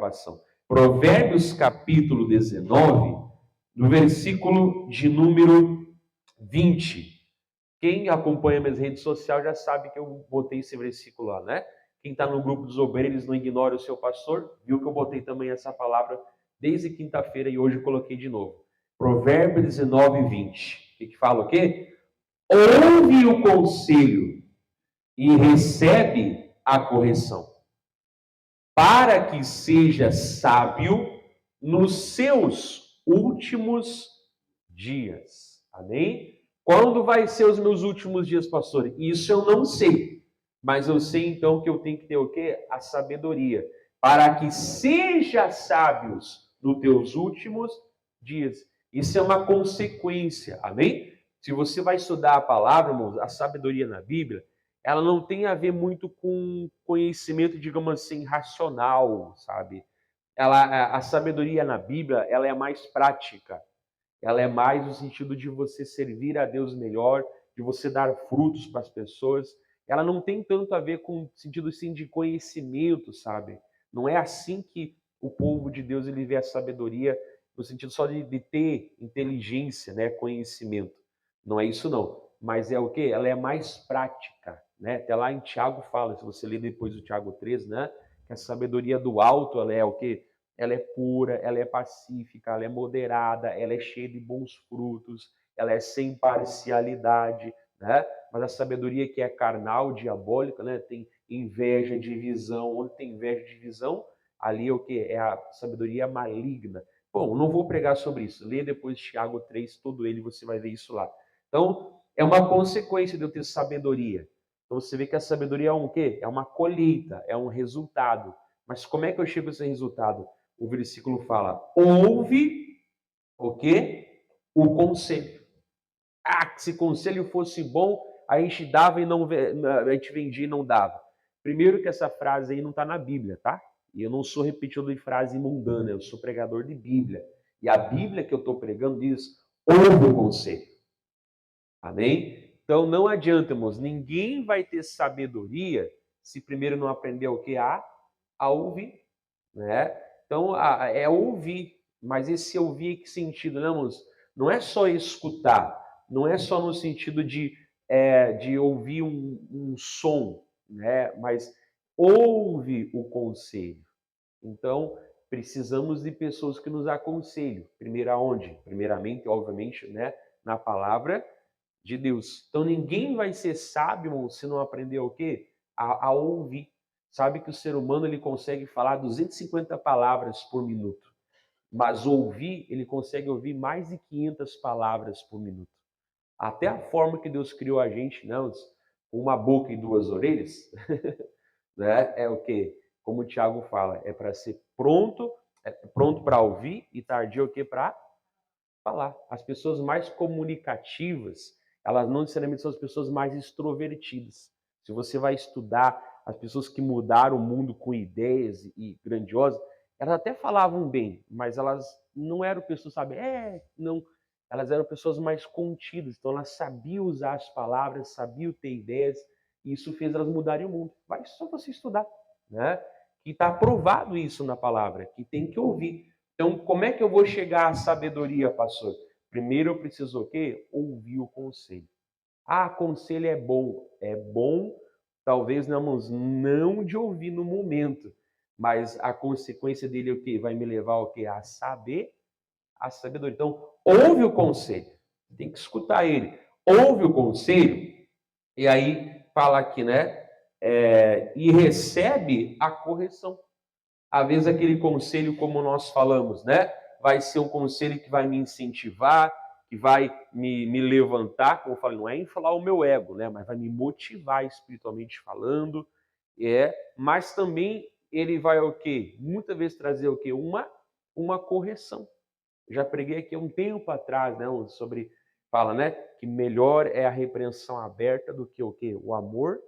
gravação. Provérbios capítulo 19, no versículo de número 20. Quem acompanha minhas redes sociais já sabe que eu botei esse versículo lá, né? Quem está no grupo dos obreiros não ignora o seu pastor, viu que eu botei também essa palavra desde quinta-feira e hoje eu coloquei de novo. Provérbios 19, 20. Que fala o quê? Ouve o conselho e recebe a correção, para que seja sábio nos seus últimos dias. Amém? Quando vai ser os meus últimos dias, pastor? Isso eu não sei. Mas eu sei então que eu tenho que ter o quê? A sabedoria. Para que seja sábios nos teus últimos dias. Isso é uma consequência. Amém? Se você vai estudar a palavra, irmãos, a sabedoria na Bíblia, ela não tem a ver muito com conhecimento, digamos assim, racional, sabe? A sabedoria na Bíblia, ela é mais prática. Ela é mais no sentido de você servir a Deus melhor, de você dar frutos para as pessoas. Ela não tem tanto a ver com o sentido assim, de conhecimento, sabe? Não é assim que o povo de Deus ele vê a sabedoria, no sentido só de ter inteligência, né? Conhecimento. Não é isso não. Mas é o quê? Ela é mais prática, né? Até lá em Tiago fala, se você ler depois do Tiago 3, né? Que a sabedoria do alto, ela é o quê? Ela é pura, ela é pacífica, ela é moderada, ela é cheia de bons frutos, ela é sem parcialidade, né? Mas a sabedoria que é carnal, diabólica, né? Tem inveja, divisão. Onde tem inveja, divisão, ali é o que? É a sabedoria maligna. Bom, não vou pregar sobre isso. Lê depois Tiago 3, todo ele, você vai ver isso lá. Então, é uma consequência de eu ter sabedoria. Então, você vê que a sabedoria é um quê? É uma colheita, é um resultado. Mas como é que eu chego a esse resultado? O versículo fala, ouve o quê? O conselho. Ah, que se conselho fosse bom, a gente dava e não, a gente vendia e não dava. Primeiro que essa frase aí não está na Bíblia, tá? E eu não sou repetidor de frase mundana, eu sou pregador de Bíblia. E a Bíblia que eu estou pregando diz, ouve o conselho. Amém? Então não adianta, irmãos, ninguém vai ter sabedoria se primeiro não aprender o que? A ouvir, né? Então é ouvir, mas esse ouvir em que sentido, né, irmãos? Não é só escutar, não é só no sentido de ouvir um som, né? Mas ouve o conselho. Então, precisamos de pessoas que nos aconselhem. Primeiro aonde? Primeiramente, obviamente, né, na palavra de Deus. Então ninguém vai ser sábio, irmão, se não aprender o quê? A ouvir. Sabe que o ser humano ele consegue falar 250 palavras por minuto, mas ouvir, ele consegue ouvir mais de 500 palavras por minuto. Até a forma que Deus criou a gente, não, com uma boca e duas orelhas, né? É o quê? Como o Tiago fala, é para ser pronto, pronto para ouvir e tardio o quê? Para falar. As pessoas mais comunicativas, elas não necessariamente são as pessoas mais extrovertidas. Se você vai estudar as pessoas que mudaram o mundo com ideias e grandiosas, elas até falavam bem, mas elas não eram pessoas, sabe? Não. Elas eram pessoas mais contidas, então elas sabiam usar as palavras, sabiam ter ideias, e isso fez elas mudarem o mundo. Vai só você estudar, né? Que está aprovado isso na palavra, que tem que ouvir. Então, como é que eu vou chegar à sabedoria, pastor? Primeiro eu preciso o quê? Ouvir o conselho. Ah, conselho é bom. É bom, talvez não de ouvir no momento, mas a consequência dele é o quê? Vai me levar ao quê? A saber a sabedoria. Então, ouve o conselho. Tem que escutar ele. Ouve o conselho e aí fala aqui, né? E recebe a correção. Às vezes aquele conselho, como nós falamos, né? Vai ser um conselho que vai me incentivar, que vai me levantar, como eu falei, não é inflar o meu ego, né? Mas vai me motivar espiritualmente falando, mas também ele vai o quê? Muitas vezes trazer o quê? Uma correção. Já preguei aqui um tempo atrás, né? Sobre, fala, né? Que melhor é a repreensão aberta do que o quê? O amor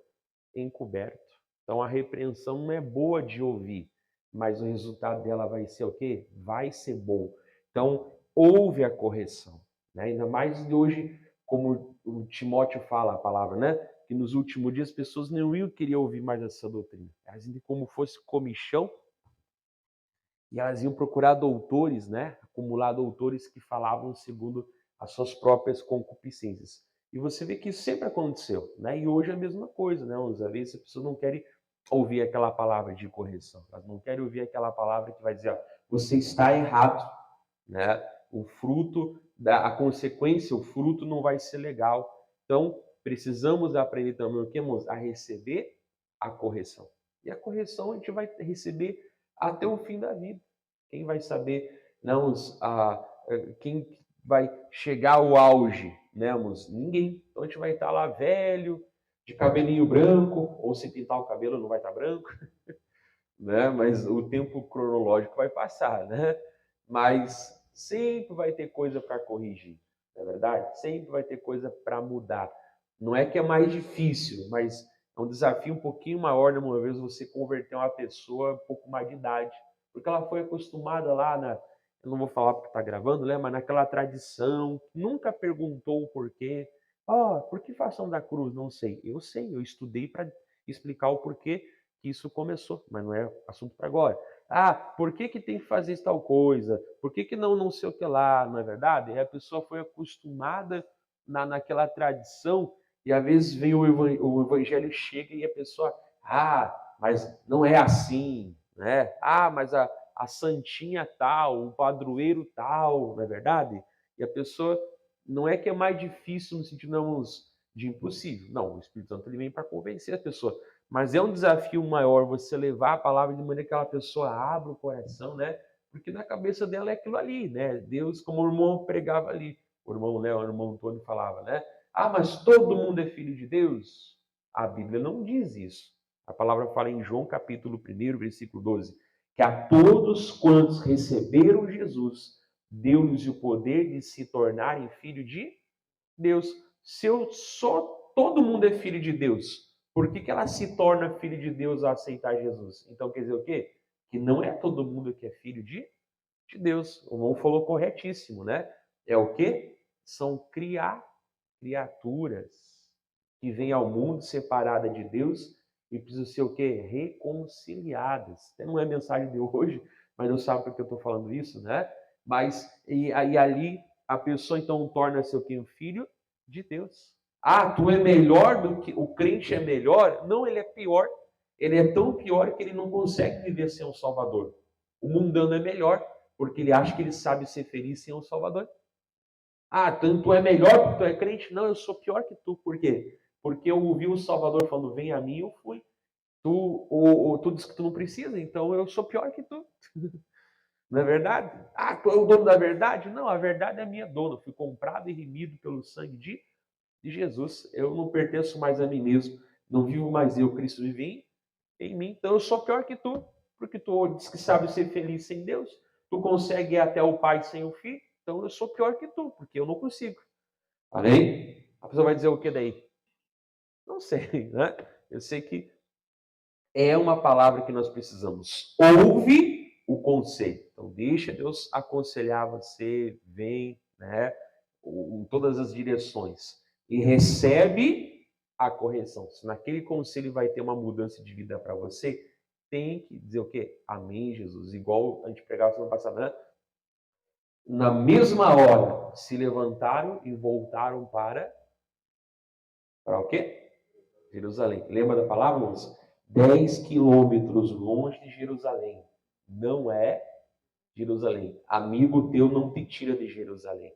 encoberto. Então a repreensão não é boa de ouvir, mas o resultado dela vai ser o quê? Vai ser bom. Então, ouve a correção, né? Ainda mais de hoje, como o Timóteo fala a palavra, né? Que nos últimos dias as pessoas não iam querer ouvir mais essa doutrina. Elas, como fosse comichão, E elas iam procurar doutores, né? Acumular doutores que falavam segundo as suas próprias concupiscências. E você vê que isso sempre aconteceu, né? E hoje é a mesma coisa, né? Às vezes as pessoas não querem ouvir aquela palavra de correção. Elas não querem ouvir aquela palavra que vai dizer, ó, você está errado, né? O fruto, a consequência, o fruto não vai ser legal. Então, precisamos aprender também o que, irmãos? A receber a correção. E a correção a gente vai receber até o fim da vida. Quem vai saber, não, quem vai chegar ao auge, né, irmãos? Ninguém. Então a gente vai estar lá velho, de cabelinho branco, ou se pintar o cabelo não vai estar branco, né? Mas o tempo cronológico vai passar, né? Mas sempre vai ter coisa para corrigir, não é verdade? Sempre vai ter coisa para mudar. Não é que é mais difícil, mas é um desafio um pouquinho maior, né, uma vez você converter uma pessoa um pouco mais de idade, porque ela foi acostumada lá eu não vou falar porque está gravando, né? Mas naquela tradição, nunca perguntou o porquê. Por que fação da cruz? Não sei. Eu sei, eu estudei para explicar o porquê que isso começou, mas não é assunto para agora. Por que tem que fazer tal coisa? Por que não sei o que lá, não é verdade? E a pessoa foi acostumada naquela tradição e às vezes vem o evangelho chega e a pessoa, mas não é assim, né? Mas a santinha tal, o padroeiro tal, não é verdade? E a pessoa, não é que é mais difícil no sentido não, de impossível. Não, o Espírito Santo ele vem para convencer a pessoa. Mas é um desafio maior você levar a palavra de maneira que aquela pessoa abra o coração, né? Porque na cabeça dela é aquilo ali, né? Deus, como o irmão pregava ali. O irmão, né? O irmão Antônio falava, né? Mas todo mundo é filho de Deus? A Bíblia não diz isso. A palavra fala em João capítulo 1, versículo 12, que a todos quantos receberam Jesus, deu-lhes o poder de se tornarem filho de Deus. Se eu sou, todo mundo é filho de Deus, por que ela se torna filho de Deus ao aceitar Jesus? Então quer dizer o quê? Que não é todo mundo que é filho de Deus. O irmão falou corretíssimo, né? É o quê? São criaturas que vêm ao mundo separada de Deus e precisam ser o quê? Reconciliadas. Não é mensagem de hoje, mas não sabe por que eu estou falando isso, né? Mas e ali a pessoa então torna-se o quê? Um filho de Deus. Tu é melhor do que o crente é melhor? Não, ele é pior. Ele é tão pior que ele não consegue viver sem um Salvador. O mundano é melhor, porque ele acha que ele sabe ser feliz sem um Salvador. Tu é melhor porque tu é crente? Não, eu sou pior que tu. Por quê? Porque eu ouvi o Salvador falando, vem a mim, eu fui. Tu disse que tu não precisa, então eu sou pior que tu. Não é verdade? Tu é o dono da verdade? Não, a verdade é minha dona. Eu fui comprado e remido pelo sangue de Jesus. Eu não pertenço mais a mim mesmo. Não vivo mais eu, Cristo vive em mim. Então eu sou pior que tu, porque tu diz que sabe ser feliz sem Deus. Tu consegue ir até o Pai sem o Filho. Então eu sou pior que tu, porque eu não consigo. Amém? A pessoa vai dizer o que daí? Não sei, né? Eu sei que é uma palavra que nós precisamos. Ouve o conselho. Então, deixa Deus aconselhar você, vem, né? Em todas as direções. E recebe a correção. Se naquele conselho vai ter uma mudança de vida para você, tem que dizer o quê? Amém, Jesus. Igual a gente pregava semana passada, né? Na mesma hora, se levantaram e voltaram para o quê? Jerusalém. Lembra da palavra, irmãos? 10 quilômetros longe de Jerusalém. Não é Jerusalém. Amigo teu não te tira de Jerusalém.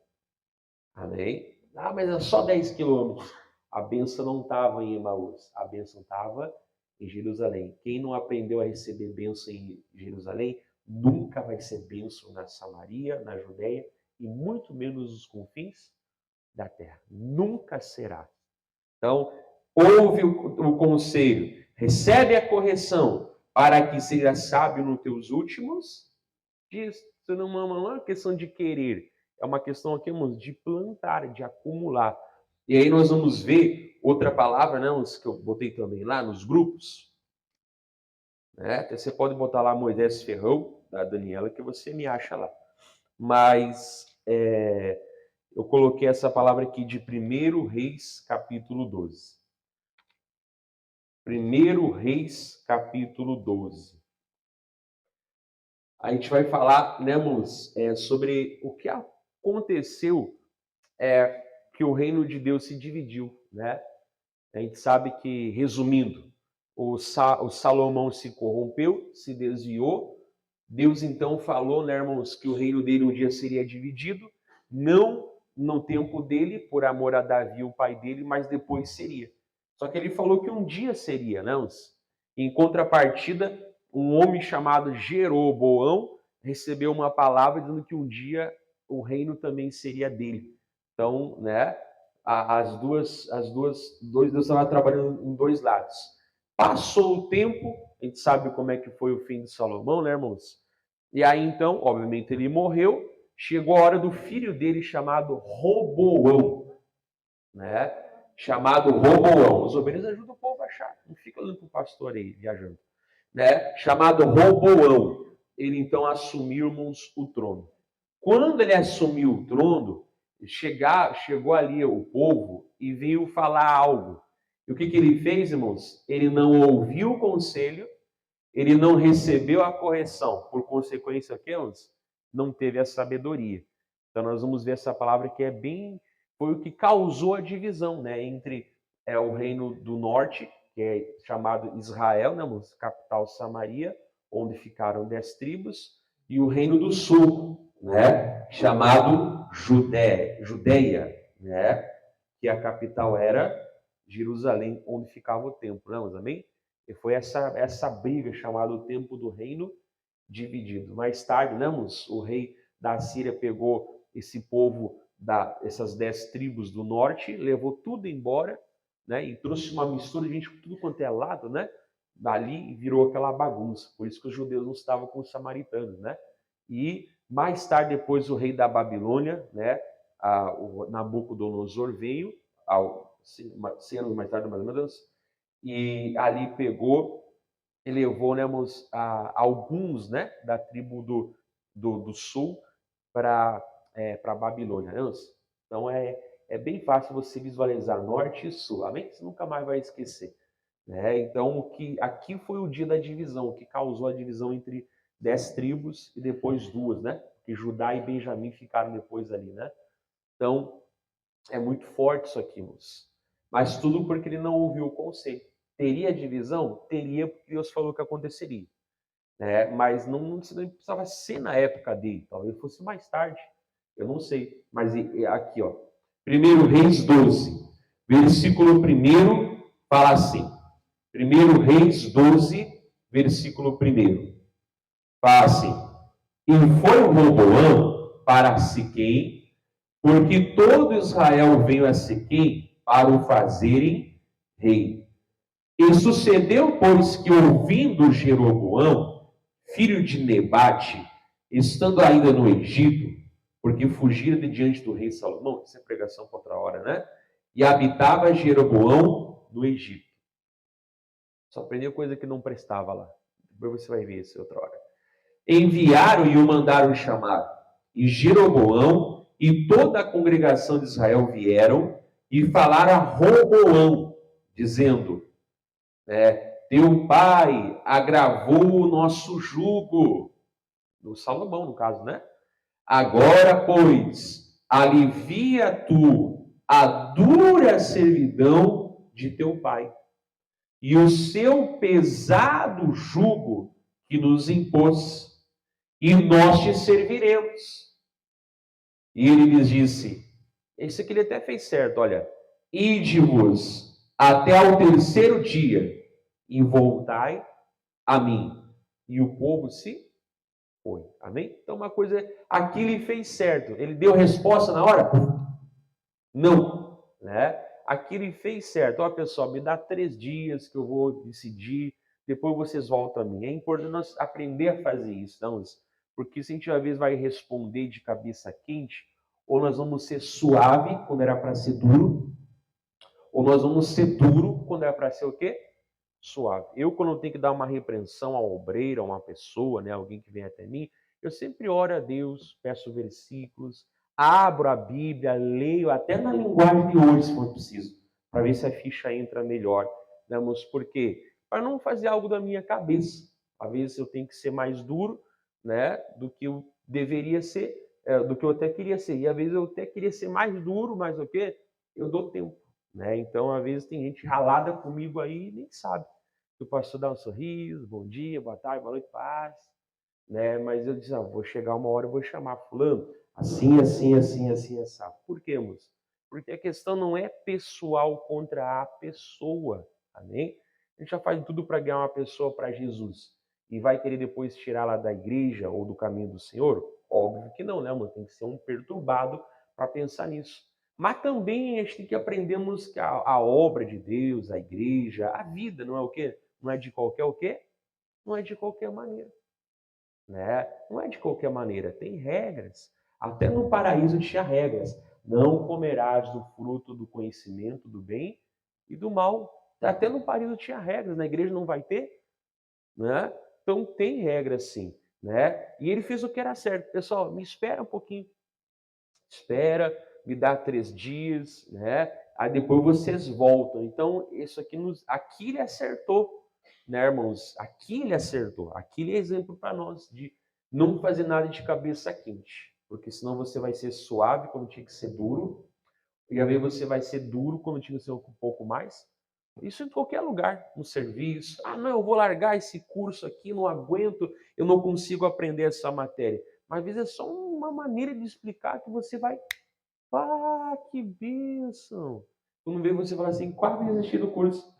Amém? Mas é só 10 quilômetros. A bênção não estava em Emaús. A bênção estava em Jerusalém. Quem não aprendeu a receber bênção em Jerusalém, nunca vai ser bênção na Samaria, na Judéia, e muito menos nos confins da terra. Nunca será. Então, ouve o conselho, recebe a correção, para que seja sábio nos teus últimos dias. Isso não é uma questão de querer, é uma questão aqui, irmãos, de plantar, de acumular. E aí nós vamos ver outra palavra, né, que eu botei também lá nos grupos. Né? Você pode botar lá Moisés Ferrão, da Daniela, que você me acha lá. Mas eu coloquei essa palavra aqui de 1 Reis, capítulo 12. 1 Reis, capítulo 12. a gente vai falar, né, irmãos, sobre o que aconteceu, que o reino de Deus se dividiu, né? A gente sabe que, resumindo, o Salomão se corrompeu, se desviou. Deus então falou, né, irmãos, que o reino dele um dia seria dividido, não no tempo dele, por amor a Davi, o pai dele, mas depois seria. Só que ele falou que um dia seria, né, irmãos? Em contrapartida, um homem chamado Jeroboão recebeu uma palavra dizendo que um dia o reino também seria dele. Então, né, dois Deus estavam trabalhando em dois lados. Passou o tempo, a gente sabe como é que foi o fim de Salomão, né, irmãos? E aí, então, obviamente, ele morreu. Chegou a hora do filho dele, chamado Roboão, né? Chamado Roboão. Os ovelhas ajudam o povo a achar. Não fica olhando para o pastor aí, viajando. Né? Chamado Roboão. Ele, então, assumiu, irmãos, o trono. Quando ele assumiu o trono, chegou ali o povo e veio falar algo. E o que ele fez, irmãos? Ele não ouviu o conselho, ele não recebeu a correção. Por consequência, irmãos, não teve a sabedoria. Então nós vamos ver essa palavra que foi o que causou a divisão, né, entre o reino do norte, que é chamado Israel, né, irmãos? Capital Samaria, onde ficaram 10 tribos, e o reino do sul, né, chamado Judeia, né, que a capital era Jerusalém, onde ficava o templo, né, amém? E foi essa briga chamada o tempo do reino dividido. Mais tarde, né, o rei da Síria pegou esse povo, essas 10 tribos do norte, levou tudo embora, né, e trouxe uma mistura de gente por tudo quanto é lado, né? Dali virou aquela bagunça. Por isso que os judeus não estavam com os samaritanos, né? E mais tarde, depois, o rei da Babilônia, né, o Nabucodonosor veio, cenas mais tarde, mais ou menos, e ali pegou e levou, né, alguns, né, da tribo do sul para a Babilônia. Né? Então é bem fácil você visualizar norte e sul, amém? Você nunca mais vai esquecer. Né? Então, aqui foi o dia da divisão, o que causou a divisão entre 10 tribos e depois 2, né? Que Judá e Benjamim ficaram depois ali, né? Então, é muito forte isso aqui, moço. Mas tudo porque ele não ouviu o conselho. Teria divisão? Teria, porque Deus falou que aconteceria. Né? Mas não precisava ser na época dele. Talvez fosse mais tarde. Eu não sei. Mas aqui, ó. 1 Reis 12, versículo 1, fala assim. 1 Reis 12, versículo 1. Fala assim. E foi o Roboão para Siquém, porque todo Israel veio a Siquém para o fazerem rei. E sucedeu, pois, que ouvindo Jeroboão, filho de Nebate, estando ainda no Egito, porque fugira de diante do rei Salomão, isso é pregação para outra hora, né? E habitava Jeroboão no Egito. Só aprendeu coisa que não prestava lá. Depois você vai ver isso outra hora. Enviaram e o mandaram chamar. E Jeroboão e toda a congregação de Israel vieram e falaram a Roboão, dizendo: teu pai agravou o nosso jugo. Do Salomão, no caso, né? Agora, pois, alivia tu a dura servidão de teu pai e o seu pesado jugo que nos impôs, e nós te serviremos. E ele lhes disse, isso aqui ele até fez certo, olha, ide-vos até ao terceiro dia e voltai a mim. E o povo se foi. Amém? Então uma coisa, aqui ele fez certo. Ele deu resposta na hora? Não. Né? Aqui ele fez certo. Ó, pessoal, me dá 3 dias que eu vou decidir, depois vocês voltam a mim. É importante nós aprender a fazer isso, não? Porque se a gente às vezes vai responder de cabeça quente, ou nós vamos ser suave quando era para ser duro, ou nós vamos ser duro quando era para ser o quê? Suave. Eu, quando tenho que dar uma repreensão ao obreiro, a uma pessoa, né, alguém que vem até mim, eu sempre oro a Deus, peço versículos, abro a Bíblia, leio até na linguagem de hoje, se for preciso, para ver se a ficha entra melhor. Né, mas por quê? Para não fazer algo da minha cabeça. Às vezes eu tenho que ser mais duro, né, do que eu deveria ser, do que eu até queria ser. E às vezes eu até queria ser mais duro, mas o quê? Eu dou tempo, né? Então, às vezes tem gente ralada comigo aí e nem sabe. O pastor dá um sorriso, bom dia, boa tarde, boa noite, paz, né? Mas eu disse, vou chegar uma hora, eu vou chamar fulano, assim, assim, assim, assim, assim. Por quê, moço? Porque a questão não é pessoal contra a pessoa, amém? A gente já faz tudo para ganhar uma pessoa para Jesus e vai querer depois tirá-la da igreja ou do caminho do Senhor? Óbvio que não, né, mano? Tem que ser um perturbado para pensar nisso. Mas também a gente tem que aprendermos que a obra de Deus, a igreja, a vida, não é o quê? Não é de qualquer o quê? Não é de qualquer maneira, né? Não é de qualquer maneira, tem regras. Até no paraíso tinha regras. Não comerás do fruto do conhecimento do bem e do mal. Até no paraíso tinha regras, na igreja não vai ter, né? Então tem regras sim, né? E ele fez o que era certo. Pessoal, me espera um pouquinho. Espera, me dá 3 dias, né? Aí depois vocês voltam. Então, isso aqui ele acertou, né, irmãos? Aqui ele acertou. Aqui ele é exemplo para nós de não fazer nada de cabeça quente, porque senão você vai ser suave quando tinha que ser duro, e aí você vai ser duro quando tinha que ser um pouco mais. Isso em qualquer lugar, no serviço. Ah, não, eu vou largar esse curso aqui, não aguento, eu não consigo aprender essa matéria. Mas às vezes é só uma maneira de explicar que você vai. Ah, que bênção! Quando vê você fala assim, quase desisti do curso.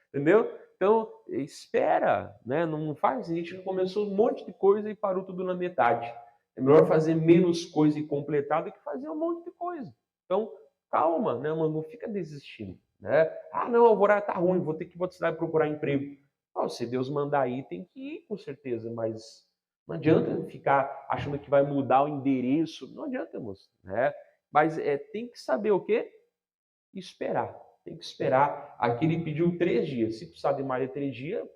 Entendeu? Então, espera, né? Não faz. A gente começou um monte de coisa e parou tudo na metade. É melhor fazer menos coisa e completar do que fazer um monte de coisa. Então, calma, né, mano? Não fica desistindo, né? Ah, não, a alvorada tá ruim, vou ter que ir para outra cidade procurar emprego. Se Deus mandar ir, tem que ir, com certeza, mas não adianta ficar achando que vai mudar o endereço. Não adianta, moço, né? Mas tem que saber o quê? Esperar. Tem que esperar. Aqui ele pediu 3 dias. Se precisar de mais de 3 dias,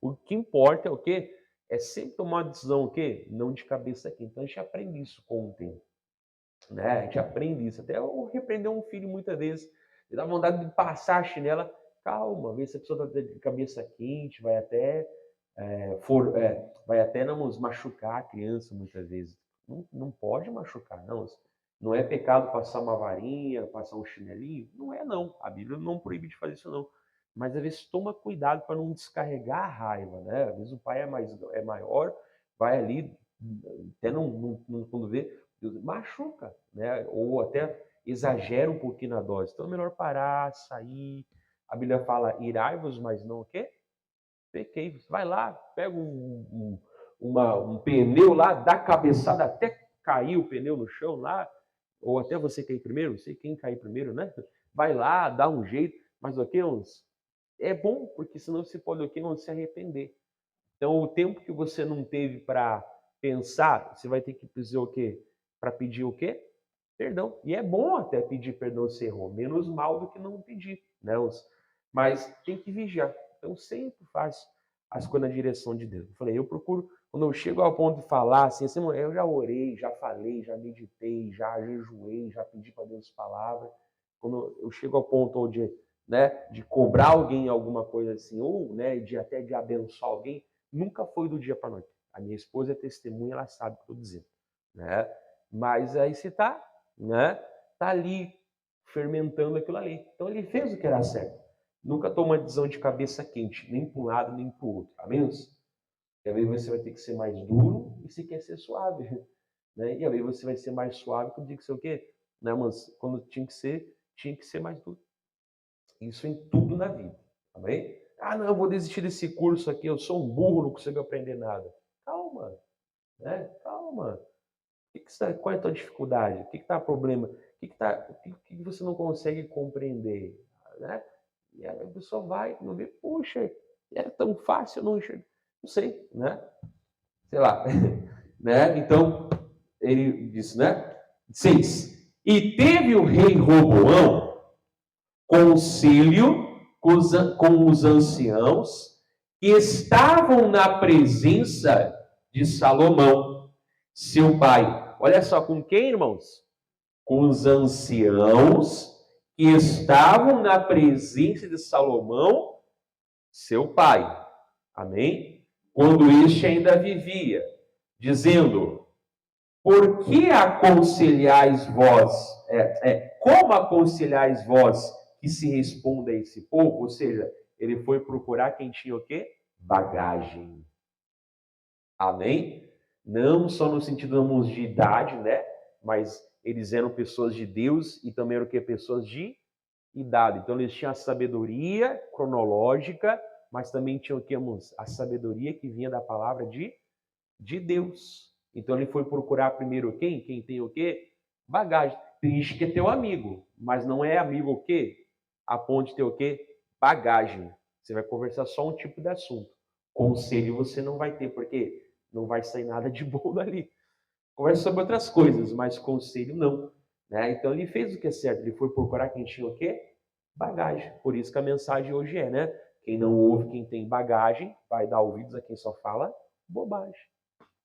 o que importa é o quê? É sempre tomar uma decisão o quê? Não de cabeça aqui. Então a gente aprende isso com o tempo, né? A gente aprende isso. Até eu repreender um filho muitas vezes. Ele dá vontade de passar a chinela. Calma, vê se a pessoa está de cabeça quente, vai até vai até nos machucar a criança muitas vezes. Não pode machucar, não. Não é pecado passar uma varinha, passar um chinelinho? Não é, não. A Bíblia não proíbe de fazer isso, não. Mas às vezes toma cuidado para não descarregar a raiva, né? Às vezes o pai é maior, vai ali, até quando vê, machuca, né? Ou até exagera um pouquinho na dose. Então é melhor parar, sair. A Bíblia fala, irai-vos, mas não o quê? Pequei. Vai lá, pega um pneu lá, dá cabeçada até cair o pneu no chão lá, ou até você cair primeiro, não sei quem cair primeiro, né? Vai lá, dá um jeito, mas o que, uns? É bom, porque senão você pode o que não se arrepender. Então, o tempo que você não teve para pensar, você vai ter que dizer o quê? Para pedir o quê? Perdão. E é bom até pedir perdão se errou, menos mal do que não pedir, né? Mas tem que vigiar. Então, sempre faço as coisas na direção de Deus. Eu falei, eu procuro, quando eu chego ao ponto de falar, assim, eu já orei, já falei, já meditei, já jejuei, já pedi para Deus palavra. Quando eu chego ao ponto onde, né, de cobrar alguém alguma coisa assim, ou, né, até de abençoar alguém, nunca foi do dia para a noite. A minha esposa é testemunha, ela sabe o que eu estou dizendo, né? Mas aí você tá, né? Tá ali fermentando aquilo ali. Então ele fez o que era certo. Nunca toma decisão de cabeça quente, nem para um lado nem para o outro. Amém? E às vezes você vai ter que ser mais duro e se quer ser suave, né? E às vezes você vai ser mais suave quando tinha que ser o quê? Né, mas quando tinha que ser mais duro. Isso em tudo na vida. Amém? Ah, não, eu vou desistir desse curso aqui, eu sou um burro, não consigo aprender nada. Calma, né? Calma. Qual é a tua dificuldade? O que está o problema? O que você não consegue compreender? Né? E a pessoa vai, não vê, puxa, era tão fácil, eu não sei, né? Sei lá. Né? Então, ele disse, né? 6. E teve o rei Roboão conselho com os anciãos que estavam na presença de Salomão, seu pai. Olha só, com quem, irmãos? Com os anciãos que estavam na presença de Salomão, seu pai. Amém? quando este ainda vivia, dizendo: por que aconselhais vós, como aconselhais vós que se responda a esse povo? Ou seja, ele foi procurar quem tinha o quê? Bagagem. Amém? Não só no sentido de idade, né? Mas eles eram pessoas de Deus e também eram o quê? Pessoas de idade. Então eles tinham a sabedoria cronológica, mas também tinham o quê, irmãos? A sabedoria que vinha da palavra de Deus. Então ele foi procurar primeiro quem? Quem tem o quê? Bagagem. Tem gente que é teu amigo, mas não é amigo o quê? A ponto de ter o quê? Bagagem. Você vai conversar só um tipo de assunto. Conselho você não vai ter, porque não vai sair nada de bom dali. Conversa sobre outras coisas, mas conselho não. Né? Então ele fez o que é certo. Ele foi procurar quem tinha o quê? Bagagem. Por isso que a mensagem hoje é, né? Quem não ouve, quem tem bagagem, vai dar ouvidos a quem só fala bobagem.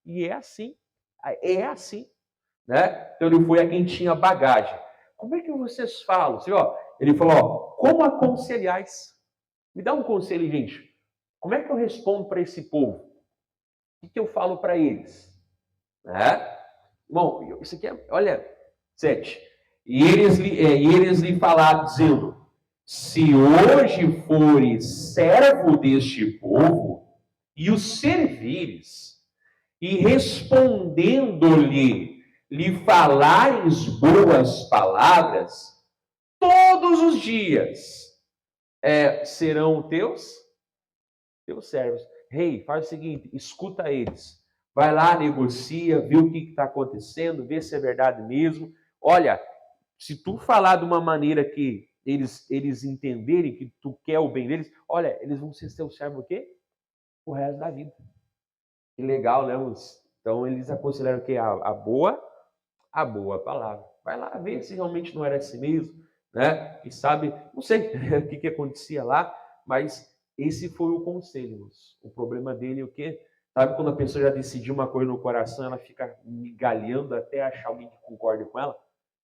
E é assim. É assim. Né? Então ele foi a quem tinha bagagem. Como é que vocês falam? Assim, ó, ele falou, ó, como aconselhais? Me dá um conselho, gente. Como é que eu respondo para esse povo? O que eu falo para eles? Né? Bom, isso aqui é, olha, 7. E eles lhe falaram, dizendo: se hoje fores servo deste povo, e o servires, e respondendo-lhe, lhe falares boas palavras, todos os dias serão teus servos. Rei, faz o seguinte, escuta eles. Vai lá, negocia, vê o que está acontecendo, vê se é verdade mesmo. Olha, se tu falar de uma maneira que eles entenderem que tu quer o bem deles, olha, eles vão ser teu servo o quê? O resto da vida. Que legal, né? Então eles aconselharam o quê? A boa palavra. Vai lá ver se realmente não era assim mesmo, né? E sabe, não sei o que acontecia lá, mas esse foi o conselho. O problema dele é o quê? Sabe quando a pessoa já decidiu uma coisa no coração, ela fica migalhando até achar alguém que concorde com ela?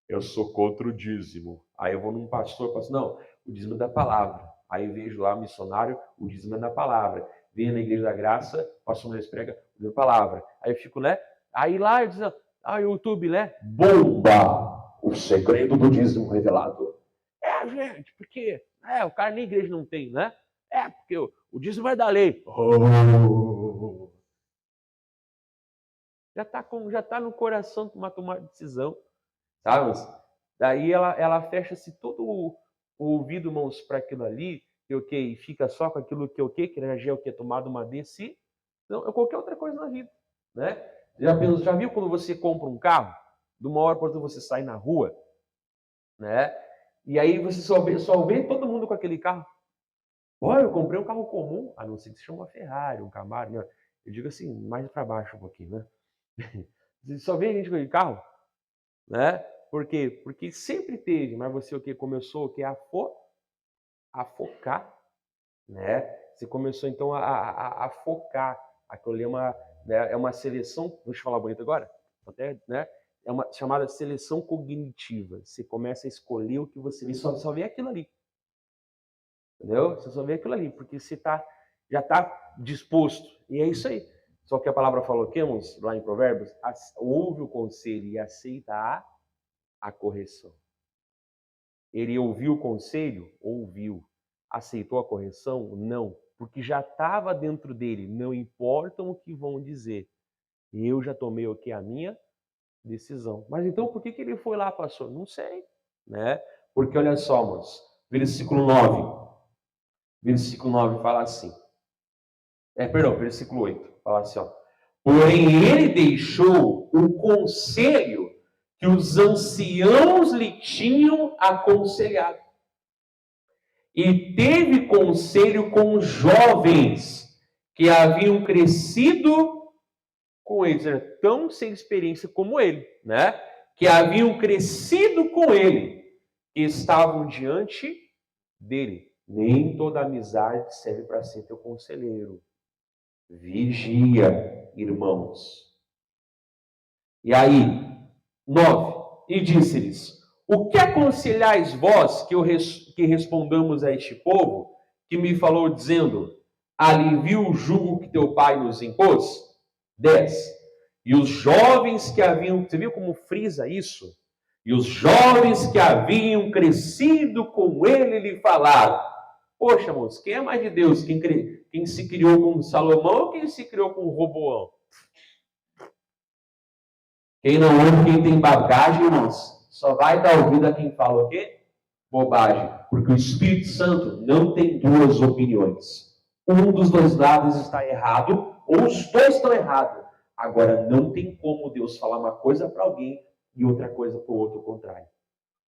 Eu sou contra o dízimo. Aí eu vou num pastor e falo assim, não, o dízimo é da palavra. Aí eu vejo lá missionário, o dízimo é da palavra. Venho na Igreja da Graça, o pastor Luiz prega, o dízimo é da palavra. Aí eu fico, né? Aí lá eu diz, YouTube, né? Bomba! O segredo do dízimo revelado. Gente, porque o cara nem igreja não tem, né? Porque o dízimo é da lei. Oh. Já tá no coração tomar decisão, sabe? Daí ela fecha-se todo o ouvido, irmãos, para aquilo ali, e fica só com aquilo que já é o que tomado uma decisão, ou qualquer outra coisa na vida, né? Já viu quando você compra um carro, de uma hora para outra você sai na rua, né? E aí você só vê todo mundo com aquele carro. Olha, eu comprei um carro comum, a não ser que se chama uma Ferrari, um Camaro, né? Eu digo assim, mais para baixo um pouquinho, né? Você só vê gente com aquele carro, né? Por quê? Porque sempre teve, mas você começou a focar, né? Você começou então a focar. Aquilo ali é uma seleção, deixa eu falar bonito agora, até, né? É uma chamada seleção cognitiva. Você começa a escolher o que você vê, só vê aquilo ali. Entendeu? Você só vê aquilo ali, porque você já está disposto. E é isso aí. Só que a palavra falou o quê, irmãos? Lá em Provérbios, ouve o conselho e aceita a correção. Ele ouviu o conselho? Ouviu. Aceitou a correção? Não. Porque já estava dentro dele. Não importam o que vão dizer. Eu já tomei o que? A minha decisão. Mas então por que ele foi lá, pastor? Não sei. Né? Porque olha só, irmãos. Versículo 9. Versículo 9 fala assim. Versículo 8. Fala assim, ó. Porém, ele deixou o conselho que os anciãos lhe tinham aconselhado. E teve conselho com os jovens que haviam crescido com ele, tão sem experiência como ele, né? Que haviam crescido com ele, que estavam diante dele. Nem toda amizade serve para ser teu conselheiro. Vigia, irmãos. E aí, 9. E disse-lhes: o que aconselhais vós que respondamos a este povo, que me falou dizendo: alivia o jugo que teu pai nos impôs? 10. E os jovens que haviam, você viu como frisa isso? E os jovens que haviam crescido com ele lhe falaram. Poxa, moço, quem é mais de Deus? Quem se criou com Salomão ou quem se criou com Roboão? Quem não ouve, quem tem bagagem, irmãos, só vai dar ouvido a quem fala o quê? Bobagem. Porque o Espírito Santo não tem duas opiniões. Um dos dois lados está errado, ou os dois estão errados. Agora, não tem como Deus falar uma coisa para alguém e outra coisa para o outro contrário.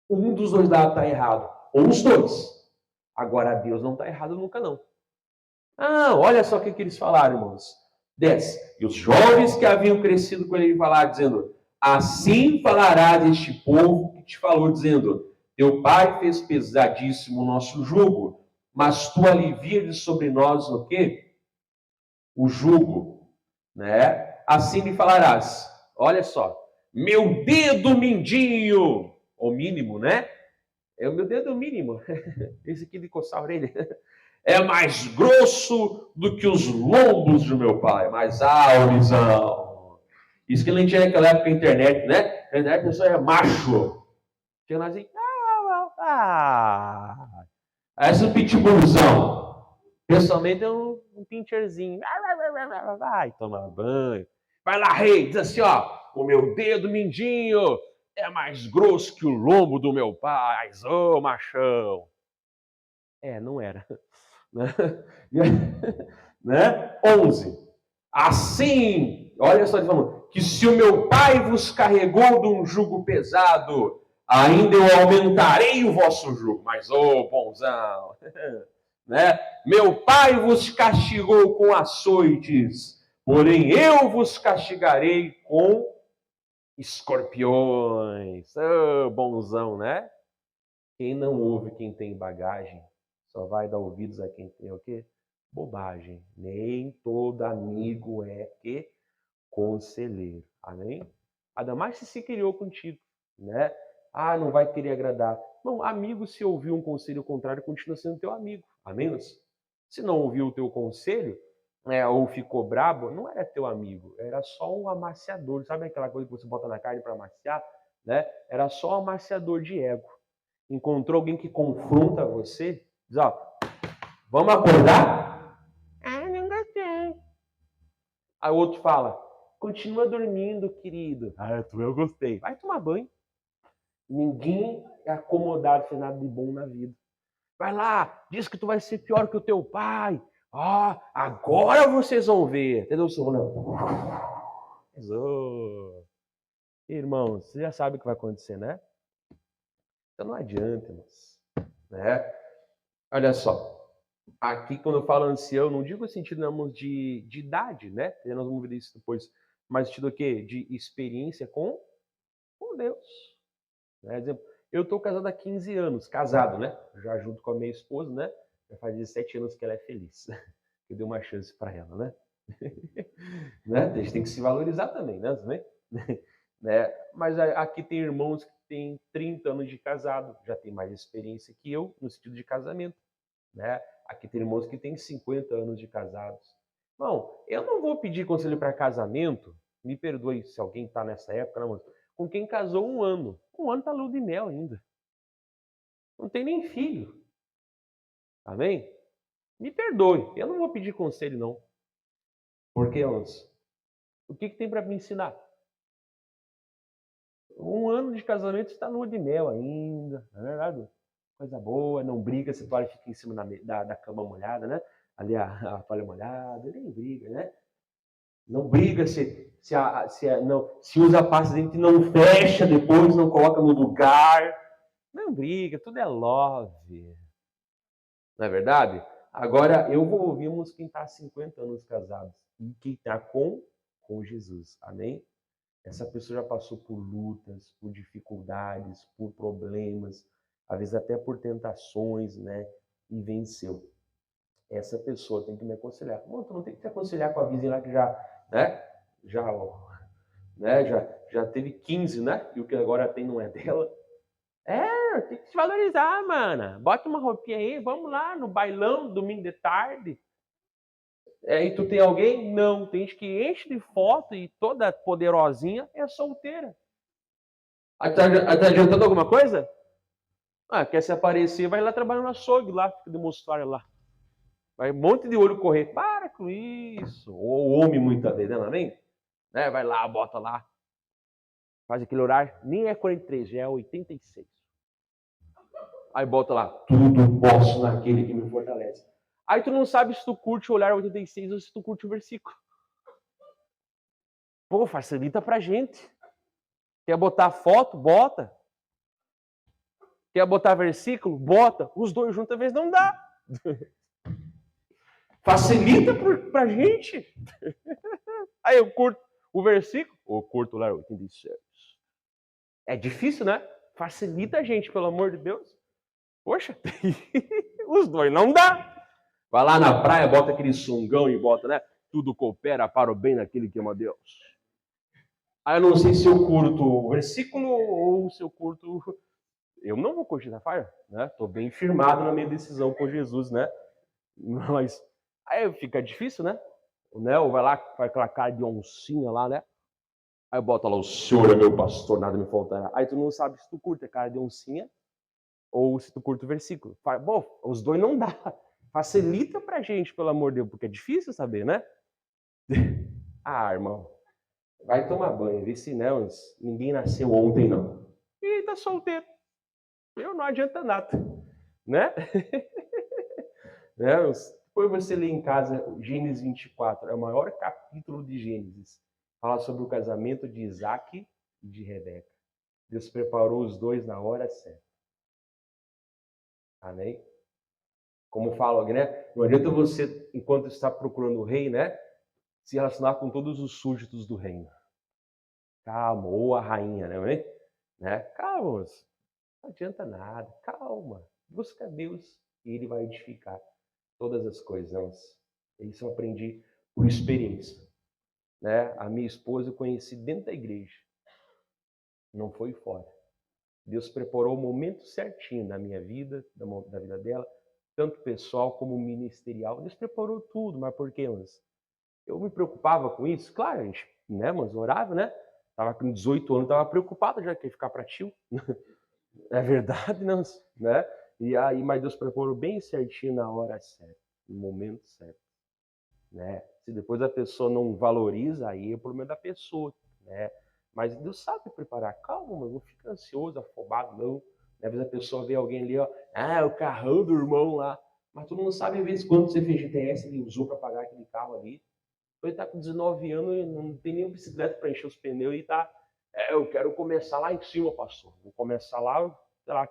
Um dos dois lados está errado, ou os dois. Agora, Deus não está errado nunca, não. Ah, olha só o que eles falaram, irmãos. 10. E os jovens que haviam crescido com ele falaram, dizendo: assim falarás este povo que te falou, dizendo: teu pai fez pesadíssimo o nosso jugo, mas tu alivias sobre nós o quê? O jugo, né? Assim lhe falarás. Olha só, meu dedo mindinho, o mínimo, né? É o meu dedo mínimo. Esse aqui de coçar a orelha. É mais grosso do que os lombos do meu pai. Mas, Aurizão. Isso que não tinha naquela época a internet, né? A internet a pessoa é macho. Tinha nós assim. Esse é um pitbullzão. Pessoalmente é um pincherzinho. Vai tomar banho. Vai lá, rei, diz assim, ó. O meu dedo mindinho é mais grosso que o lombo do meu pai. Ô, machão. Não era. Né? 11. Assim, olha só, ele falando, que se o meu pai vos carregou de um jugo pesado, ainda eu aumentarei o vosso jugo. Mas, ô, bonzão, né? Meu pai vos castigou com açoites, porém eu vos castigarei com escorpiões. Ô, bonzão, né? Quem não ouve quem tem bagagem, só vai dar ouvidos a quem tem o quê? Bobagem. Nem todo amigo é que conselheiro. Amém? Ainda mais se criou contigo, né? Ah, não vai querer agradar. Não, amigo, se ouvir um conselho contrário, continua sendo teu amigo. Amém? Se não ouviu o teu conselho, ou ficou brabo, não era teu amigo, era só um amaciador. Sabe aquela coisa que você bota na carne para amaciar? Né? Era só um amaciador de ego. Encontrou alguém que confronta você, diz, ó, vamos acordar? Ah, não gostei. Aí o outro fala, continua dormindo, querido. Ah, eu gostei. Vai tomar banho. Ninguém é acomodado, fez nada de bom na vida. Vai lá, diz que tu vai ser pior que o teu pai. Agora vocês vão ver. Entendeu? Irmãos, você já sabe o que vai acontecer, né? Então não adianta, irmãos. Né? Olha só. Aqui, quando eu falo ancião, não digo no sentido de idade, né? Nós vamos ver isso depois. Mas sentido o quê? De experiência com Deus. Né? Exemplo, eu estou casado há 15 anos, casado, né? Já junto com a minha esposa, né? Já faz 17 anos que ela é feliz. Eu dei uma chance para ela, né? Né? A gente tem que se valorizar também, né? Né? Mas aqui tem irmãos que têm 30 anos de casado, já tem mais experiência que eu no sentido de casamento, né? Aqui tem irmãos que têm 50 anos de casados. Bom, eu não vou pedir conselho para casamento, me perdoe se alguém está nessa época, né, moço? Com quem casou um ano. Um ano está lua de mel ainda. Não tem nem filho. Amém? Me perdoe, eu não vou pedir conselho, não. Por quê, moço? O que tem para me ensinar? Um ano de casamento está lua de mel ainda, não é verdade? Coisa boa, não briga se a toalha fica em cima da cama molhada, né? Ali a toalha molhada, nem briga, né? Não briga se usa a pasta de dente e não fecha depois, não coloca no lugar. Não briga, tudo é love. Não é verdade? Agora, eu vou ouvir quem está há 50 anos casados e quem está com Jesus. Amém? Essa pessoa já passou por lutas, por dificuldades, por problemas, às vezes até por tentações, né? E venceu. Essa pessoa tem que me aconselhar. Mano, tu não tem que te aconselhar com a vizinha lá que já teve 15, né? E o que agora tem não é dela. Tem que se valorizar, mana. Bota uma roupinha aí, vamos lá no bailão, domingo de tarde. E tu tem alguém? Não. Tem gente que enche de foto e toda poderosinha é solteira. Tá adiantando alguma coisa? Quer se aparecer, vai lá trabalhar no açougue lá, fica demonstrário lá. Vai um monte de olho correr. Para com isso. Ou o homem muitas vezes, não é? Né? Vai lá, bota lá. Faz aquele horário. Nem é 43, já é 86. Aí bota lá. Tudo posso naquele que me fortalece. Aí tu não sabe se tu curte o olhar 86 ou se tu curte o versículo. Pô, facilita pra gente. Quer botar foto? Bota. Quer botar versículo? Bota. Os dois juntos, às vezes, não dá. Facilita pra gente. Aí eu curto o versículo, ou curto lá 86. É difícil, né? Facilita a gente, pelo amor de Deus. Poxa, os dois não dá. Vai lá na praia, bota aquele sungão e bota, né? Tudo coopera para o bem daquele que ama Deus. Aí eu não sei se eu curto o versículo ou se eu curto... Eu não vou curtir Fire, né? Tô bem firmado na minha decisão com Jesus, né? Mas aí fica difícil, né? Ou vai lá, faz aquela cara de oncinha lá, né? Aí bota lá, o Senhor é meu pastor, nada me faltará. Aí tu não sabe se tu curte a cara de oncinha ou se tu curte o versículo. Bom, os dois não dá. Facilita pra gente, pelo amor de Deus, porque é difícil saber, né? Irmão, vai tomar banho, vê se não, ninguém nasceu ontem, não. E tá solteiro. Eu não adianta nada, né? Depois você lê em casa Gênesis 24, é o maior capítulo de Gênesis. Fala sobre o casamento de Isaac e de Rebeca. Deus preparou os dois na hora certa. Amém? Como fala, né? Não adianta você, enquanto está procurando o rei, né? Se relacionar com todos os súditos do reino. Calma, ou a rainha, né? Calma, não adianta nada. Calma. Busca Deus e Ele vai edificar todas as coisas. Isso eu aprendi por experiência. Né? A minha esposa eu conheci dentro da igreja. Não foi fora. Deus preparou o momento certinho da minha vida, da vida dela, tanto pessoal como ministerial. Deus preparou tudo, mas por quê, mas eu me preocupava com isso? Claro, a gente, né, mas orava, né? Tava com 18 anos, tava preocupado já que ia ficar para tio. É verdade, não, né? E aí, mas Deus preparou bem certinho na hora certa, no momento certo, né? Se depois a pessoa não valoriza, aí é o problema da pessoa, né? Mas Deus sabe preparar. Calma, mas não fica ansioso, afobado, não. Às vezes a pessoa vê alguém ali, ó, o carrão do irmão lá. Mas tu não sabe, às vezes, quanto FGTS ele usou para pagar aquele carro ali. Então ele tá com 19 anos e não tem nenhuma bicicleta para encher os pneus e tá... eu quero começar lá em cima, pastor. Vou começar lá, sei lá,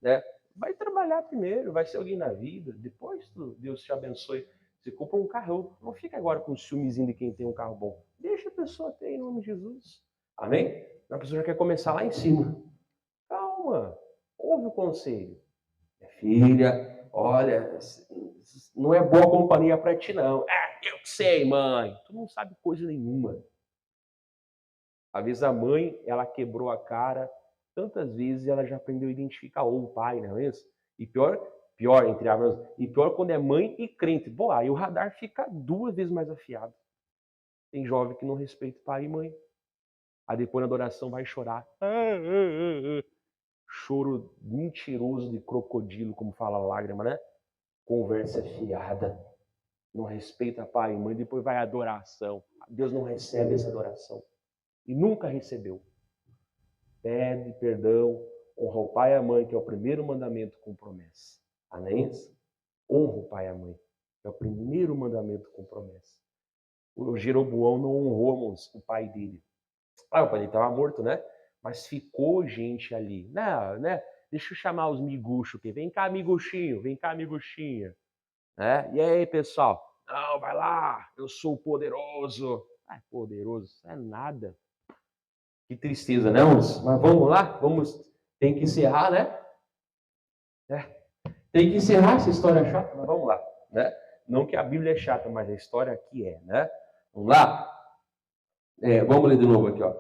né? Vai trabalhar primeiro, vai ser alguém na vida. Depois Deus te abençoe. Você compra um carro. Não fica agora com ciúmezinho de quem tem um carro bom. Deixa a pessoa ter em nome de Jesus. Amém? A pessoa já quer começar lá em cima. Calma. Ouve o conselho. Filha, olha, não é boa companhia para ti, não. Eu sei, mãe. Tu não sabe coisa nenhuma. Às vezes a mãe, ela quebrou a cara tantas vezes e ela já aprendeu a identificar o pai, não é isso? E pior, entre aspas, e pior quando é mãe e crente. Pô, aí o radar fica 2 vezes mais afiado. Tem jovem que não respeita pai e mãe. Aí depois na adoração vai chorar. Choro mentiroso de crocodilo, como fala a lágrima, né? Conversa fiada. Não respeita pai e mãe, depois vai à adoração. Deus não recebe essa adoração. E nunca recebeu. Pede perdão, honra o pai e a mãe, que é o primeiro mandamento com promessa. Amém? Honra o pai e a mãe, que é o primeiro mandamento com promessa. O Jeroboão não honrou, irmãos, o pai dele. O pai dele estava morto, né? Mas ficou gente ali. Não, né? Deixa eu chamar os miguxos aqui. Vem cá, miguxinho. Vem cá, miguxinha. Né? E aí, pessoal? Não, vai lá. Eu sou poderoso. Poderoso? Isso é nada. Que tristeza, né, irmãos? Mas vamos lá? Tem que encerrar, né? Tem que encerrar essa história chata, mas vamos lá. Né? Não que a Bíblia é chata, mas a história aqui é, né? Vamos lá? Vamos ler de novo aqui, ó.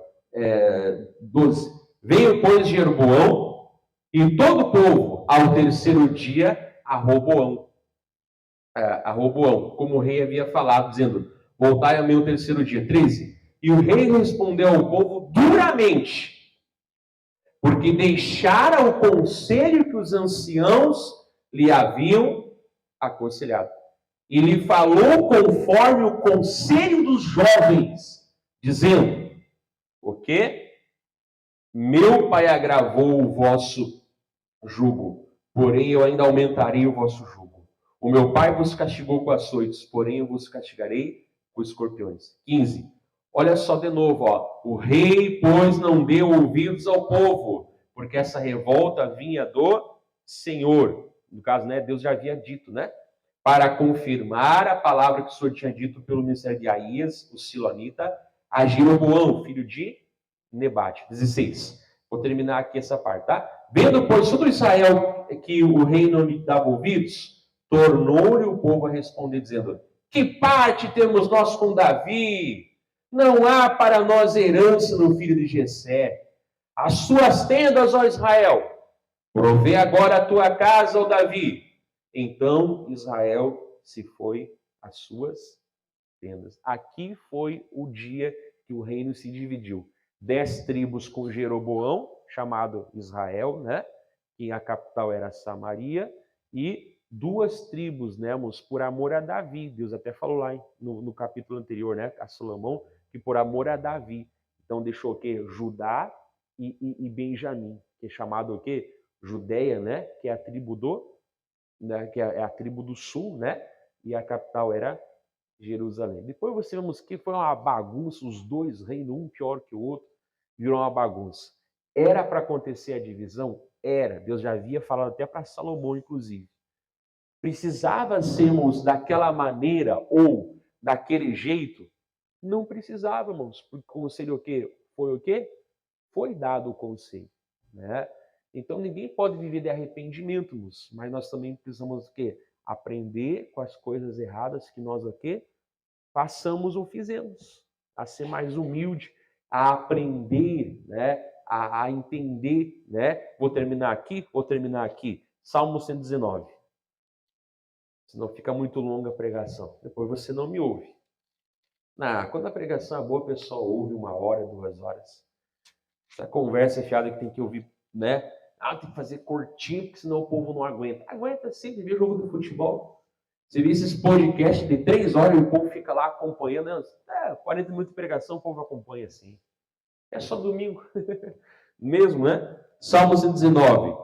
12. Veio, pois, Jeroboão e todo o povo ao terceiro dia a Roboão. a Roboão, como o rei havia falado, dizendo: voltai a mim o terceiro dia. 13. E o rei respondeu ao povo duramente, porque deixara o conselho que os anciãos lhe haviam aconselhado. E lhe falou conforme o conselho dos jovens, dizendo: o quê? Meu pai agravou o vosso jugo, porém eu ainda aumentarei o vosso jugo. O meu pai vos castigou com açoites, porém eu vos castigarei com escorpiões. 15. Olha só de novo, ó. O rei, pois, não deu ouvidos ao povo, porque essa revolta vinha do Senhor. No caso, né, Deus já havia dito, né? Para confirmar a palavra que o Senhor tinha dito pelo ministério de Aías, o Silonita, a Jeroboão, filho de Nebate. 16. Vou terminar aqui essa parte, tá? Vendo, pois, todo Israel que o rei não lhe dava ouvidos, tornou-lhe o povo a responder, dizendo: que parte temos nós com Davi? Não há para nós herança no filho de Jessé. As suas tendas, ó Israel, provê agora a tua casa, ó Davi. Então Israel se foi às suas tendas. Aqui foi o dia que o reino se dividiu. 10 tribos com Jeroboão, chamado Israel, né? Que a capital era Samaria, e 2 tribos, né, por amor a Davi. Deus até falou lá no capítulo anterior, né, a Salomão, que por amor a Davi. Então deixou o quê? Judá e Benjamim, que é chamado o quê? Judéia, né? Que é a tribo né, que é a tribo do sul, né? E a capital era Jerusalém. Depois você vemos que foi uma bagunça, os dois reinos, um pior que o outro, virou uma bagunça. Era para acontecer a divisão? Era. Deus já havia falado até para Salomão, inclusive. Precisava sermos daquela maneira ou daquele jeito? Não precisávamos, porque o conselho o quê? Foi o quê? Foi dado o conselho, né? Então ninguém pode viver de arrependimentos, mas nós também precisamos o quê? Aprender com as coisas erradas que nós aqui passamos ou fizemos, a ser mais humilde, a aprender, né? A entender, né? Vou terminar aqui. Salmo 119. Senão fica muito longa a pregação. Depois você não me ouve. Quando a pregação é boa, o pessoal ouve 1 hora, 2 horas. Essa conversa fiada que tem que ouvir, né? Tem que fazer curtinho, porque senão o povo não aguenta. Aguenta sim, vê jogo do futebol. Você vê esses podcasts de 3 horas e o povo fica lá acompanhando. 40 minutos de pregação, o povo acompanha sim. É só domingo. Mesmo, né? Salmo 119.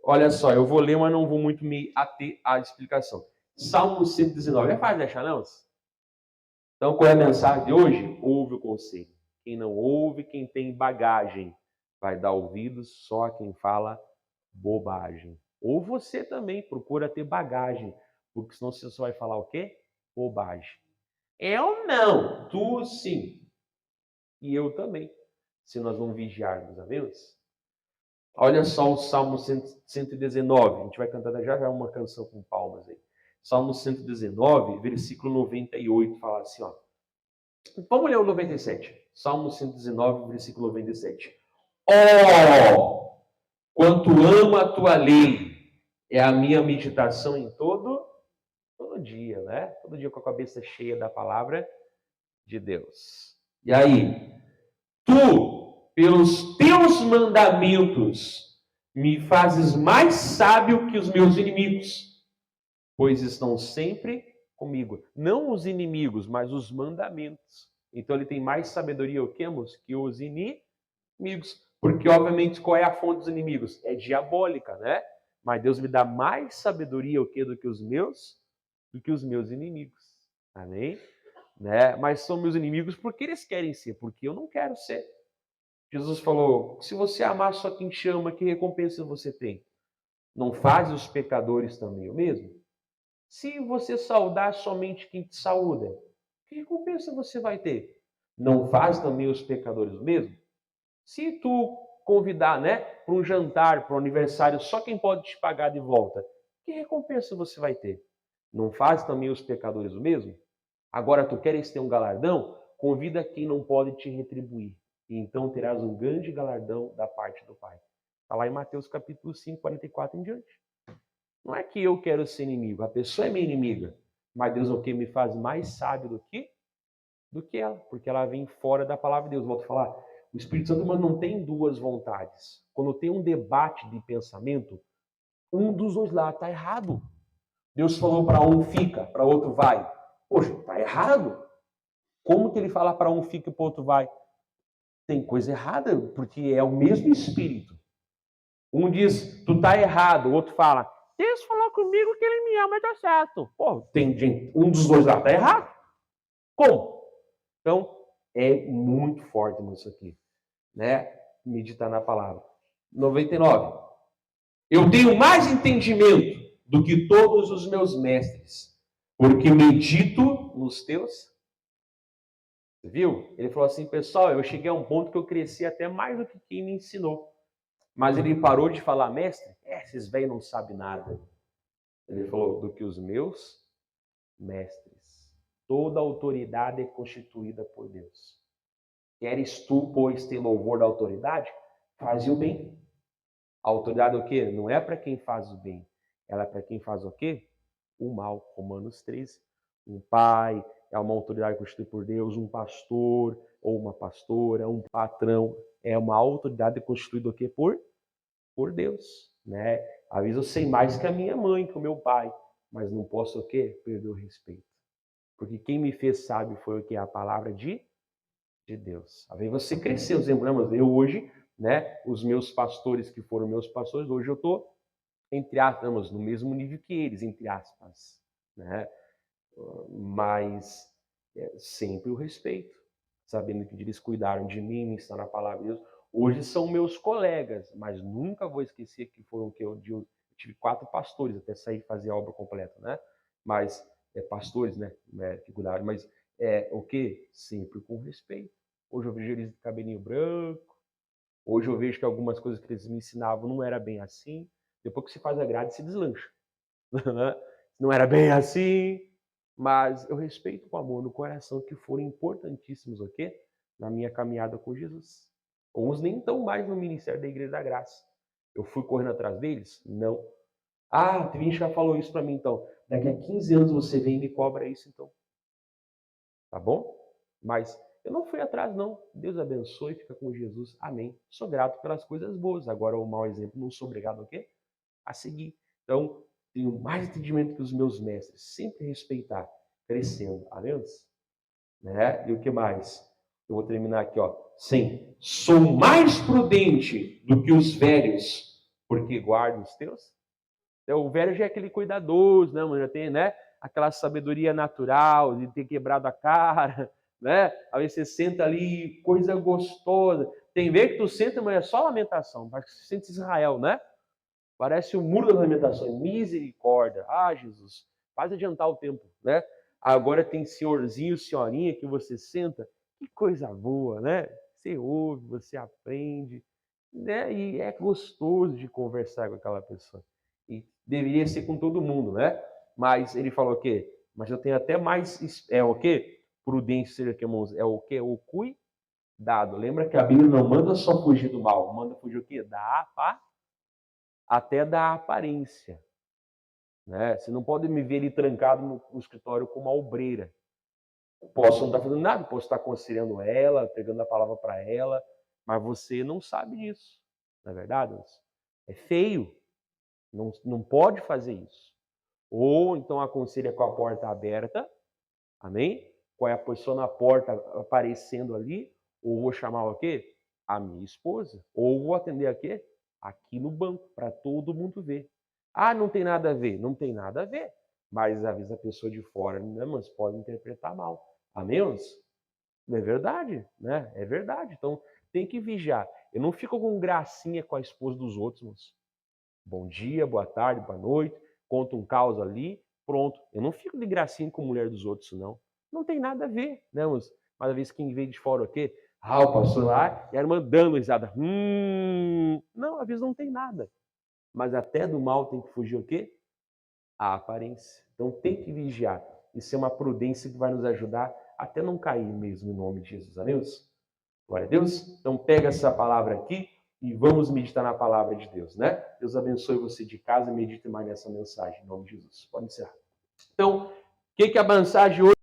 Olha só, eu vou ler, mas não vou muito me ater à explicação. Salmo 119. É fácil de achar, não? Então, qual é a mensagem de hoje? Ouve o conselho. Quem não ouve, quem tem bagagem, vai dar ouvidos só a quem fala bobagem. Ou você também procura ter bagagem, porque senão você só vai falar o quê? Bobagem. Eu não, tu sim. E eu também, se nós não vigiarmos, amigos. Olha só o Salmo 119, a gente vai cantar já uma canção com palmas aí. Salmo 119, versículo 98, fala assim, ó. Vamos ler o 97. Salmo 119, versículo 97. Quanto amo a tua lei, é a minha meditação em todo dia, né? Todo dia com a cabeça cheia da palavra de Deus. E aí, tu, pelos teus mandamentos, me fazes mais sábio que os meus inimigos, pois estão sempre comigo. Não os inimigos, mas os mandamentos. Então ele tem mais sabedoria que os inimigos. Porque, obviamente, qual é a fonte dos inimigos? É diabólica, né? Mas Deus me dá mais sabedoria do que os meus inimigos. Amém? Né? Mas são meus inimigos porque eles querem ser, porque eu não quero ser. Jesus falou, se você amar só quem te ama, que recompensa você tem? Não faz os pecadores também o mesmo? Se você saudar somente quem te saúda, que recompensa você vai ter? Não faz também os pecadores o mesmo? Se tu convidar, né, para um jantar, para um aniversário, só quem pode te pagar de volta, que recompensa você vai ter? Não faz também os pecadores o mesmo? Agora tu queres ter um galardão? Convida quem não pode te retribuir. E então terás um grande galardão da parte do Pai. Está lá em Mateus capítulo 5, 44 em diante. Não é que eu quero ser inimigo, a pessoa é minha inimiga. Mas Deus o que me faz mais sábio do que ela, porque ela vem fora da palavra de Deus. Volto a falar, o Espírito Santo mas não tem duas vontades. Quando tem um debate de pensamento, um dos dois lados está errado. Deus falou para um fica, para outro vai. Poxa, está errado. Como que ele fala para um fica e para o outro vai? Tem coisa errada, porque é o mesmo Espírito. Um diz, tu tá errado, o outro fala, Deus falou comigo que ele me ama e tá certo. Pô, tem gente, um dos dois lá tá errado. Como? Então, é muito forte isso aqui, né? Meditar na palavra. 99. Eu tenho mais entendimento do que todos os meus mestres, porque medito nos teus. Você viu? Ele falou assim, pessoal, eu cheguei a um ponto que eu cresci até mais do que quem me ensinou. Mas ele parou de falar, mestre, esses velhos não sabem nada. Ele falou, do que os meus mestres. Toda autoridade é constituída por Deus. Queres tu, pois, ter louvor da autoridade? Faze o bem. A autoridade é o quê? Não é para quem faz o bem. Ela é para quem faz o quê? O mal. Romanos 13. Um pai é uma autoridade constituída por Deus. Um pastor ou uma pastora, um patrão é uma autoridade constituída o quê? Por Deus, né? Às vezes eu sei mais que a minha mãe, que o meu pai, mas não posso o quê? Perder o respeito. Porque quem me fez sábio foi o quê? A palavra de Deus. Às vezes você cresceu, lembramos? Eu hoje, né? Os meus pastores que foram meus pastores, hoje eu estou, entre aspas, no mesmo nível que eles, entre aspas, né? Mas sempre o respeito, sabendo que eles cuidaram de mim, me ensinaram a palavra de Deus. Hoje são meus colegas, mas nunca vou esquecer que foram que eu tive 4 pastores até sair fazer a obra completa, né? Mas pastores, né? Que cuidaram, mas o que? Sempre com respeito. Hoje eu vejo eles de cabelinho branco. Hoje eu vejo que algumas coisas que eles me ensinavam não era bem assim. Depois que se faz a grade, se deslancha. Não era bem assim, mas eu respeito com amor no coração que foram importantíssimos, o quê? Na minha caminhada com Jesus. Uns nem tão mais no ministério da Igreja da Graça. Eu fui correndo atrás deles? Não. Ah, tem gente que já falou isso para mim, então. Daqui a 15 anos você vem e me cobra isso, então. Tá bom? Mas eu não fui atrás, não. Deus abençoe, fica com Jesus. Amém. Sou grato pelas coisas boas. Agora, o mau exemplo, não sou obrigado a quê? A seguir. Então, tenho mais entendimento que os meus mestres. Sempre respeitar, crescendo. Amém? Né? E o que mais? Eu vou terminar aqui, ó. Sim. Sou mais prudente do que os velhos, porque guardo os teus. Então, o velho já é aquele cuidadoso, né, mano? Já tem, né? Aquela sabedoria natural de ter quebrado a cara, né? Aí você senta ali, coisa gostosa. Tem vez que tu senta, mas é só lamentação. Parece que você sente Israel, né? Parece o muro das lamentações. Misericórdia. Ah, Jesus, faz adiantar o tempo, né? Agora tem senhorzinho, senhorinha que você senta. Que coisa boa, né? Você ouve, você aprende, né? E é gostoso de conversar com aquela pessoa. E deveria ser com todo mundo, né? Mas ele falou o quê? Mas eu tenho até mais, o quê? Prudência, irmãos, é o quê? O cuidado. Lembra que a Bíblia não manda só fugir do mal, manda fugir o quê? Até da aparência. Né? Você não pode me ver ali trancado no escritório com uma obreira. Posso não estar fazendo nada, posso estar aconselhando ela, pregando a palavra para ela, mas você não sabe disso. Não é verdade? É feio. Não pode fazer isso. Ou então aconselha com a porta aberta, amém? Com a pessoa na porta aparecendo ali, ou vou chamar o quê? A minha esposa. Ou vou atender a quê? Aqui no banco, para todo mundo ver. Ah, não tem nada a ver. Não tem nada a ver. Mas às vezes a pessoa de fora, né, mas pode interpretar mal. Amém? Não é verdade, né? É verdade. Então tem que vigiar. Eu não fico com gracinha com a esposa dos outros, mas bom dia, boa tarde, boa noite, conto um caos ali, pronto. Eu não fico de gracinha com a mulher dos outros, não. Não tem nada a ver, né? Mas às vezes quem vem de fora o quê? Ah, o pastor lá, e a irmã dando risada. Não, às vezes não tem nada. Mas até do mal tem que fugir o quê? A aparência. Então tem que vigiar. Isso é uma prudência que vai nos ajudar até não cair mesmo em nome de Jesus. Amém? Glória a Deus. Então pega essa palavra aqui e vamos meditar na palavra de Deus, né? Deus abençoe você de casa e medite mais nessa mensagem, em nome de Jesus. Pode encerrar. Então, que a mensagem hoje